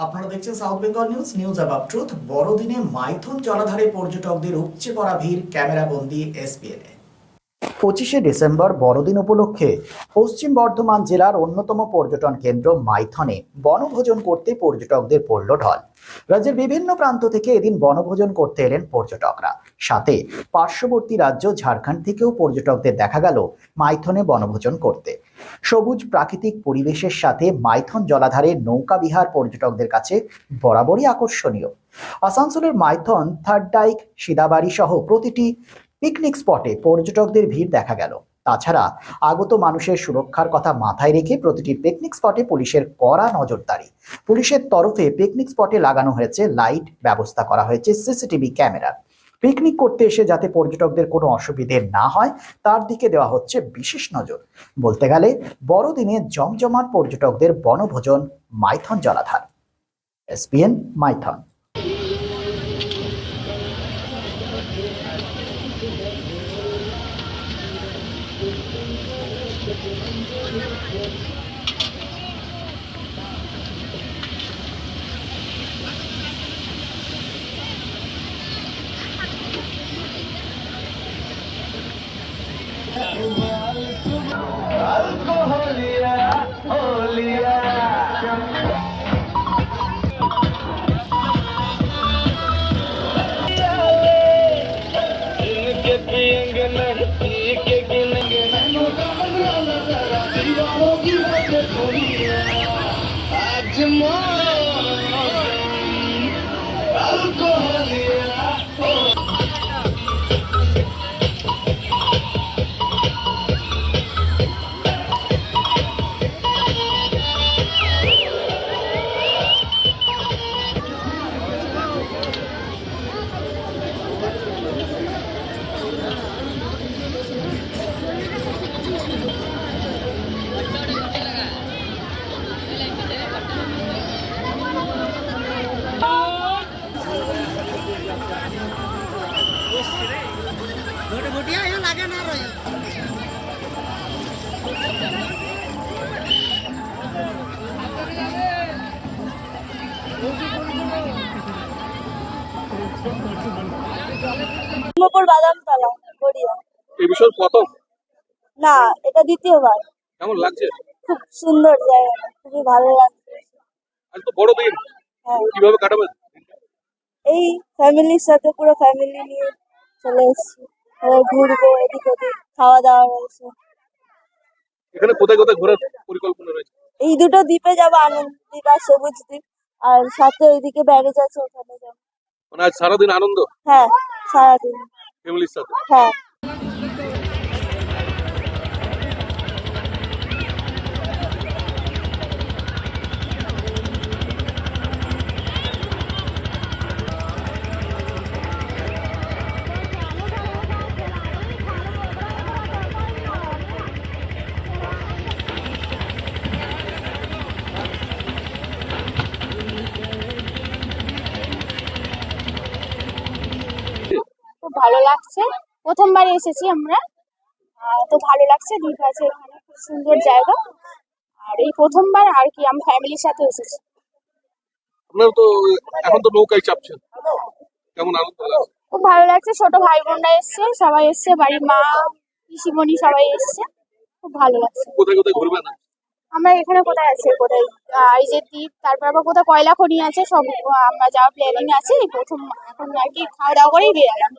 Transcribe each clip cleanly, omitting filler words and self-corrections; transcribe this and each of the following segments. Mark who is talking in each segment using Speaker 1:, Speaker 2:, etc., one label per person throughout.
Speaker 1: আপনারা দেখছেন south Bengal news news about truth. বড়দিনে মাইথন জলাধারে পর্যটকদের উপচে পড়া ভিড়, ক্যামেরা বন্দি এসপিএন। 25শে ডিসেম্বর বড়দিন উপলক্ষে পশ্চিম বর্ধমান জেলার অন্যতম পর্যটন কেন্দ্র মাইথনে বনভোজন করতে পর্যটকদের পড়ল ঢল। রাজ্যের বিভিন্ন প্রান্ত থেকে এদিন বনভোজন করতে এলেন পর্যটকরা। সাথে পার্শ্ববর্তী রাজ্য ঝাড়খণ্ড থেকেও পর্যটকদের দেখা গেল মাইথনে বনভোজন করতে। সবুজ প্রাকৃতিক পরিবেশের সাথে মাইথন জলাধারে নৌকা বিহার পর্যটকদের কাছে বরাবরই আকর্ষণীয়। আসানসোলের মাইথন, থার্ড ডাইক, সিদাবাড়ি সহ প্রতিটি পিকনিক স্পটে পর্যটকদের ভিড় দেখা গেল। তাছাড়া আগত মানুষের সুরক্ষার কথা মাথায় রেখে প্রতিটি পিকনিক স্পটে পুলিশের কড়া নজরদারি। পুলিশের তরফে পিকনিক স্পটে লাগানো হয়েছে লাইট, ব্যবস্থা করা হয়েছে সিসিটিভি ক্যামেরা। পিকনিক করতে এসে যাতে পর্যটকদের কোনো অসুবিধে না হয় তার দিকে দেওয়া হচ্ছে বিশেষ নজর। বলতে গেলে বড়দিনে জমজমাট পর্যটকদের বনভোজন মাইথন জলাধার। এসপিএন মাইথন।
Speaker 2: বাদামতলা, গড়িয়া।
Speaker 3: এই বিষয় প্রথম
Speaker 2: না, এটা দ্বিতীয়বার।
Speaker 3: কেমন লাগছে?
Speaker 2: খুব সুন্দর জায়গা, খুবই ভালো লাগছে।
Speaker 3: আজ তো বড়দিন,
Speaker 2: হ্যাঁ,
Speaker 3: কিভাবে কাটাবে?
Speaker 2: এই ফ্যামিলির সাথে, পুরো ফ্যামিলি নিয়ে চলে এসেছি। এবার ঘুরবো এদিক ওদিক, খাওয়া দাওয়া রয়েছে।
Speaker 3: এখানে কোথায় কোথায় ঘোরার পরিকল্পনা রয়েছে?
Speaker 2: এই দুটো দ্বীপে যাবো, আনন্দ দ্বীপ আর সবুজ দ্বীপ। আর সাথে ওইদিকে ব্যারেজ আছে, ওখানে যাবো।
Speaker 3: মানে আজ সারাদিন আনন্দ
Speaker 2: হ্যাঁ, সারাদিন।
Speaker 3: ফ্যামিলির সাথে।
Speaker 2: হ্যাঁ। খুব ভালো লাগছে, প্রথমবার এসেছি আমরা। তো ভালো লাগছে, দ্বীপ আছে এখানে, খুব সুন্দর জায়গা। আর এই প্রথমবার আর কি আমি ফ্যামিলির সাথে এসেছি।
Speaker 3: আপনারা তো এখন তো নৌকায় চাপছেন, কেমন আনন্দ লাগছে?
Speaker 2: খুব ভালো লাগছে, ছোট ভাই বোনরা এসছে, সবাই এসছে, বাড়ির মা, পিসিমণি সবাই এসছে, খুব ভালো লাগছে।
Speaker 3: কোথায় কোথায় ঘুরবেন?
Speaker 2: আমরা এখানে কোথায় আছে, কোথায় এই যে দ্বীপ, তারপর আবার কোথায় কয়লা খনি আছে, সব আমরা যাওয়ার প্ল্যানিং আছে। এই প্রথম এখন আর কি খাওয়া দাওয়া করেই বেরালাম।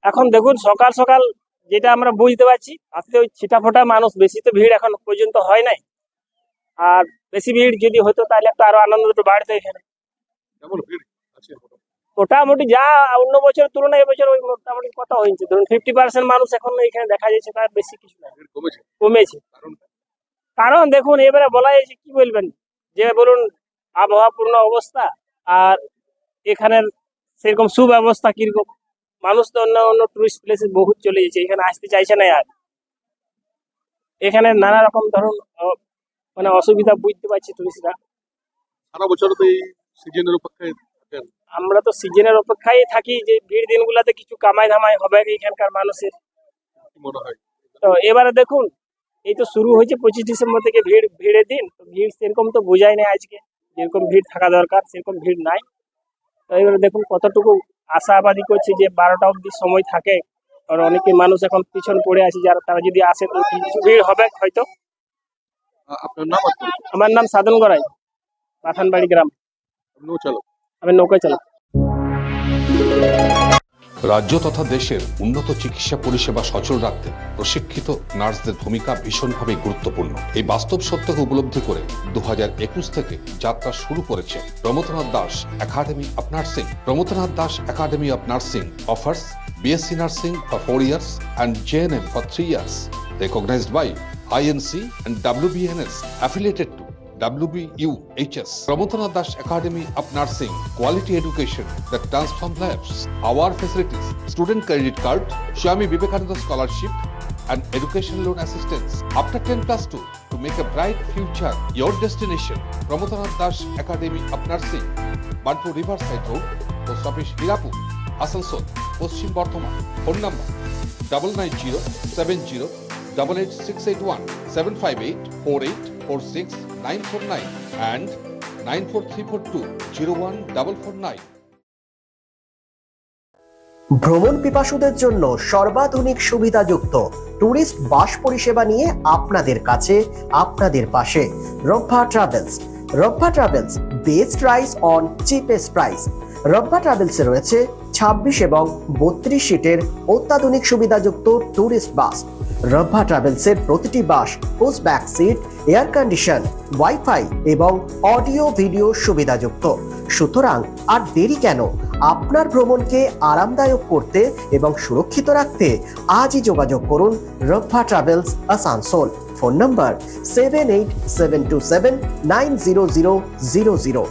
Speaker 4: এখন দেখুন, সকাল সকাল যেটা আমরা বুঝতে পারছি, আজকে ওই ছিটাফোটা মানুষ, বেশি তো ভিড় এখন পর্যন্ত হয় নাই। আর বেশি ভিড় যদি হতো তাহলে তো আরো আনন্দ একটু বাড়তো এখানে।
Speaker 3: কেমন ভিড় আছে?
Speaker 4: মোটামুটি যা অন্য বছরের তুলনায় এবছর ওই মোটামুটি কত হয়েছে, ধরুন 50% মানুষ এখন এখানে দেখা যাচ্ছে, তার বেশি কিছু না,
Speaker 3: ভিড় কমেছে?
Speaker 4: কমেছে। কারণ দেখুন, এবারে বলা যাচ্ছে কি বলবেন, যে বলুন আবহাওয়াপূর্ণ অবস্থা আর এখানের সেরকম সুব্যবস্থা কিরকম। মানুষ তো অন্য অন্য টুরিস্ট প্লেসে বহুত চলে যাচ্ছে, এখানে আসতে চাইছে না। আর এখানে নানা রকম ধরুন মানে অসুবিধা বুঝতে পারছি টুরিস্টরা।
Speaker 3: সারা বছর তো এই সিজনের অপেক্ষায় থাকেন।
Speaker 4: আমরা তো সিজনের অপেক্ষায় থাকি যে ভিড় দিনগুলাতে কিছু কামাই ধামাই হবে এখানকার মানুষের।
Speaker 3: কি মনে হয়?
Speaker 4: তো এবারে দেখুন, এই তো শুরু হয়েছে 25 ডিসেম্বর থেকে ভিড়ের দিন, তো ভিড় সেরকম তো বোঝাই নাই আজকে, যেরকম ভিড় থাকা দরকার সেরকম ভিড় নাই। তো এবারে দেখুন কতটুকু আশাবাদী করছে যে 12টা অবধি সময় থাকে, আর অনেকে মানুষ এখন পিছন পড়ে আছে, যারা তারা যদি আসে তো কিছু ভিড় হবে হয়তো।
Speaker 3: আপনার নাম?
Speaker 4: আমার নাম সাধন গড়াই, পাঠানবাড়ি গ্রাম।
Speaker 3: আপনিও চালক?
Speaker 4: আমি নৌকায় চালক।
Speaker 5: রাজ্য তথা দেশের উন্নত চিকিৎসা পরিষেবা সচল রাখতে প্রশিক্ষিত নার্সদের ভূমিকা ভীষণভাবে গুরুত্বপূর্ণ। এই বাস্তব সত্যকে উপলব্ধি করে 2021 থেকে যাত্রা শুরু করেছে Pramathanath Das academy of nursing. Pramathanath Das academy of nursing offers BSc Nursing for 4 years and JNM for 3 years, recognized by INC and WBNS, affiliated to WBUHS. Pramodanath Das Academy of Nursing, quality education that transforms lives. Our facilities: student credit card, Swami Vivekananda scholarship, and education loan assistance. After 10+2, to make a bright future your destination. Pramodanath Das Academy of Nursing, Banpur Riverside Road, Post Office Hirapur, Asansol, Paschim Bardhaman. Phone number 9907088681, 7584846 and 94342014449.
Speaker 1: ভ্রমণ পিপাসুদের জন্য সর্বাধুনিক সুবিধাযুক্ত tourist bus পরিষেবা নিয়ে আপনাদের কাছে, আপনাদের পাশে Rabba Travels. Rabba Travels, best price on cheapest price. Rabba ট্রাভেলসে রয়েছে 26 এবং 32 সিটের অত্যাধুনিক সুবিধাযুক্ত ট্যুরিস্ট বাস। রব্বা ট্রাভেলসের প্রতিটি bus push back seat, air condition, wifi এবং অডিও ভিডিও সুবিধাযুক্ত। সুতরাং আর দেরি কেন? আপনার ভ্রমণকে আরামদায়ক করতে এবং সুরক্ষিত রাখতে আজই যোগাযোগ করুন রব্বা ট্রাভেলস, আসানসোল। ফোন নম্বর 7872790000।